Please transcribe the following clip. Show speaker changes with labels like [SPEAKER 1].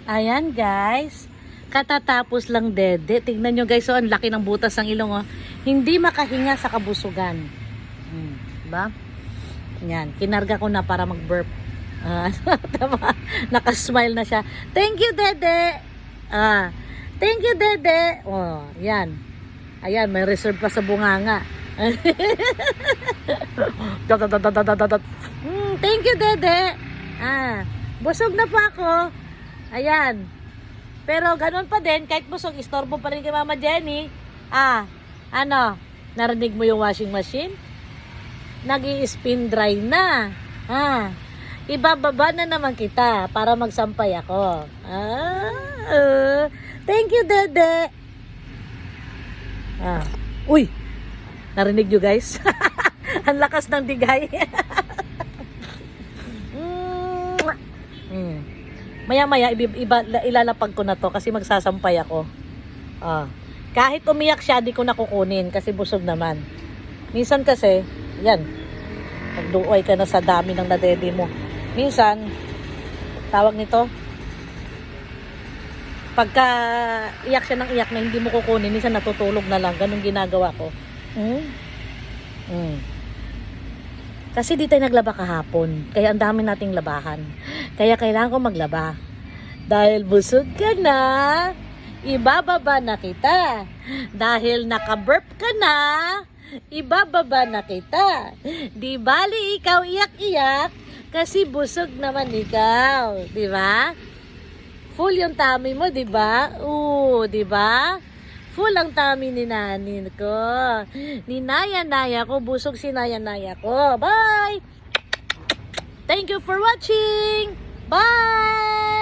[SPEAKER 1] Ayan guys, katatapos lang dede. Tignan nyo guys, ang laki ng butas ng ilong. Hindi makahinga sa kabusugan. Diba? Yan, kinarga ko na para mag-burp. Tama, nakasmile na siya. Thank you dede. Thank you dede. Oh, yan. Ayan, may reserve pa sa bunganga. Thank you dede. Busog na pa ako. Ayan. Pero ganun pa din, kahit busog, istorbo pa rin kay Mama Jenny. Narinig mo yung washing machine? Nag-i-spin dry na. Ibababa na naman kita para magsampay ako. Thank you, Dede. Uy, narinig nyo guys? Ang lakas ng digay. Maya-maya, ilalapag ko na to kasi magsasampay ako. Kahit umiyak siya, di ko nakukunin kasi busog naman. Minsan kasi, yan, magduoy ka na sa dami ng nadede mo. Minsan, tawag nito, pagka iyak siya ng iyak na hindi mo kukunin, minsan natutulog na lang. Ganun ginagawa ko. Kasi di tayo naglaba kahapon. Kaya ang dami nating labahan. Kaya kailangan ko maglaba. Dahil busog ka na, ibababa na kita. Dahil nakaburp ka na, ibababa na kita. Di bali ikaw iyak-iyak kasi busog naman ikaw. Di ba? Full yung tummy mo, di ba? Di ba? Full ang tummy ni nanin ko. Ni Naya-Naya ko. Busog si Naya-Naya ko. Bye! Thank you for watching! Bye!